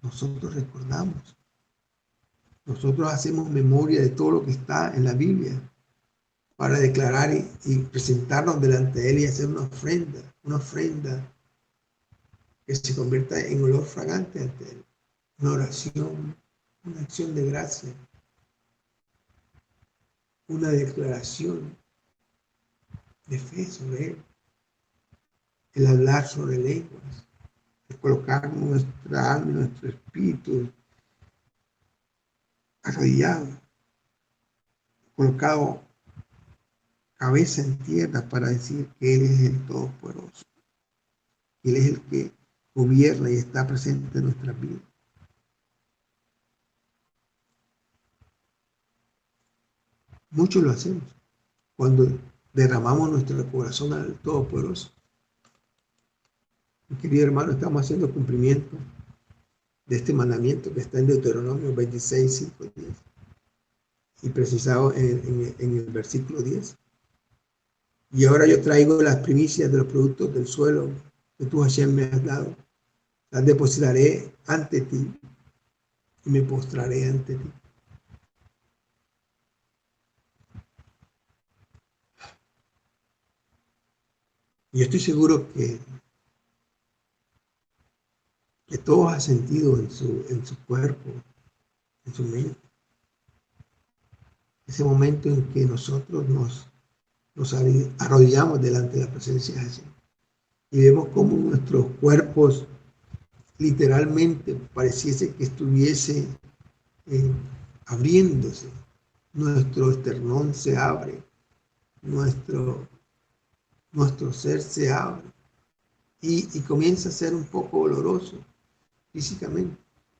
Nosotros recordamos, nosotros hacemos memoria de todo lo que está en la Biblia para declarar y presentarnos delante de Él y hacer una ofrenda que se convierta en olor fragante ante Él, una oración, una acción de gracia, una declaración de fe sobre Él, el hablar sobre lenguas, el colocar nuestra alma y nuestro espíritu arrodillado, colocado cabeza en tierra para decir que Él es el Todopoderoso. Él es el que gobierna y está presente en nuestras vidas. Muchos lo hacemos cuando derramamos nuestro corazón al Todopoderoso. Mi querido hermano, estamos haciendo cumplimiento de este mandamiento que está en Deuteronomio 26, 5 y 10 y precisado en el versículo 10. Y ahora yo traigo las primicias de los productos del suelo que tú, Hashem, me has dado. Las depositaré ante ti y me postraré ante ti. Y yo estoy seguro que todos han sentido en su cuerpo, en su mente, ese momento en que nosotros nos arrodillamos delante de la presencia de Hashem y vemos cómo nuestros cuerpos literalmente pareciese que estuviese abriéndose. Nuestro esternón se abre, nuestro ser se abre y comienza a ser un poco doloroso físicamente,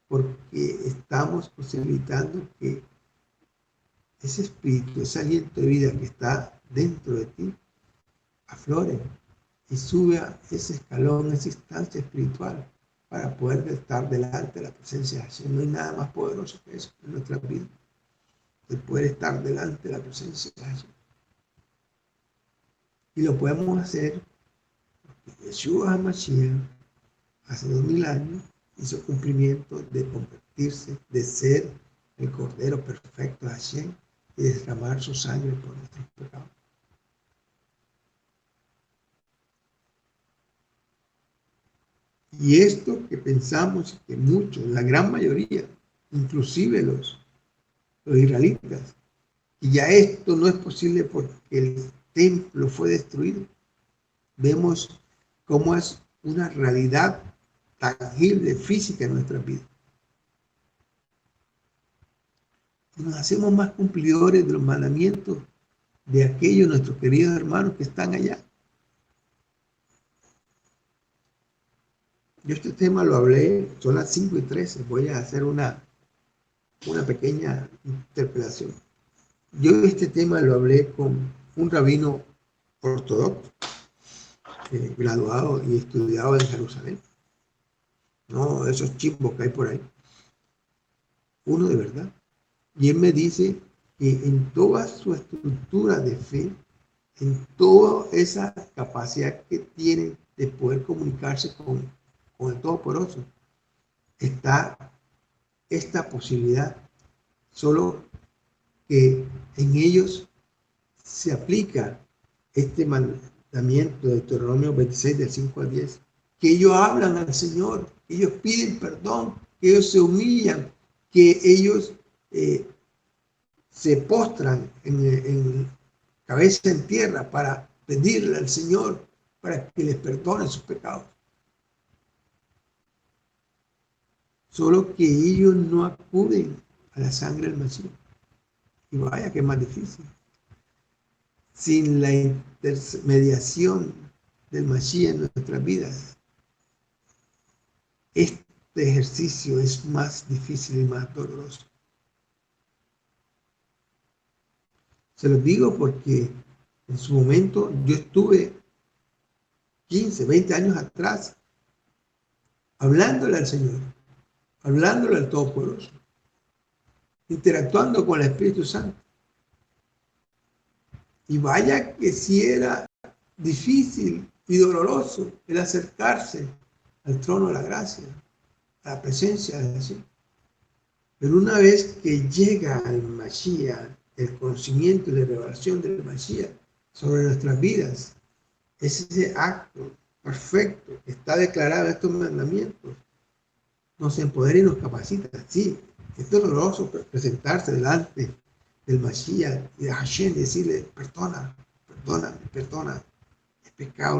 porque estamos posibilitando que ese espíritu, ese aliento de vida que está dentro de ti, aflore y sube a ese escalón, esa instancia espiritual, para poder estar delante de la presencia de Hashem. No hay nada más poderoso que eso en nuestra vida, de poder estar delante de la presencia de Hashem. Y lo podemos hacer porque Yeshua HaMashiach hace 2000 años hizo cumplimiento de convertirse, de ser el Cordero perfecto de Hashem y derramar su sangre por nuestros pecados. Y esto que pensamos que muchos, la gran mayoría, inclusive los israelitas, y ya esto no es posible porque el templo fue destruido, vemos cómo es una realidad tangible, física en nuestra vida. Y nos hacemos más cumplidores de los mandamientos de aquellos nuestros queridos hermanos que están allá. Yo este tema lo hablé, son las 5:13, voy a hacer una pequeña interpelación. Yo este tema lo hablé con un rabino ortodoxo, graduado y estudiado en Jerusalén. No esos chimbos que hay por ahí. Uno de verdad. Y él me dice que en toda su estructura de fe, en toda esa capacidad que tiene de poder comunicarse con el Todopoderoso, está esta posibilidad, solo que en ellos se aplica este mandamiento de Deuteronomio 26 del 5 al 10, que ellos hablan al Señor, que ellos piden perdón, que ellos se humillan, que ellos se postran en cabeza en tierra para pedirle al Señor para que les perdone sus pecados. Solo que ellos no acuden a la sangre del Mesías. Y vaya que es más difícil. Sin la intermediación del Mashiach en nuestras vidas, este ejercicio es más difícil y más doloroso. Se los digo porque en su momento yo estuve 15, 20 años atrás hablándole al Señor, hablándole al Todopoderoso, interactuando con el Espíritu Santo. Y vaya que si era difícil y doloroso el acercarse al trono de la gracia, a la presencia de Jesús. Pero una vez que llega el Mashiach, el conocimiento y la revelación del Mashiach sobre nuestras vidas, ese acto perfecto que está declarado en estos mandamientos, nos empodera y nos capacita. Sí, es doloroso presentarse delante del Mashiach y de Hashem y decirle, perdona, es pecado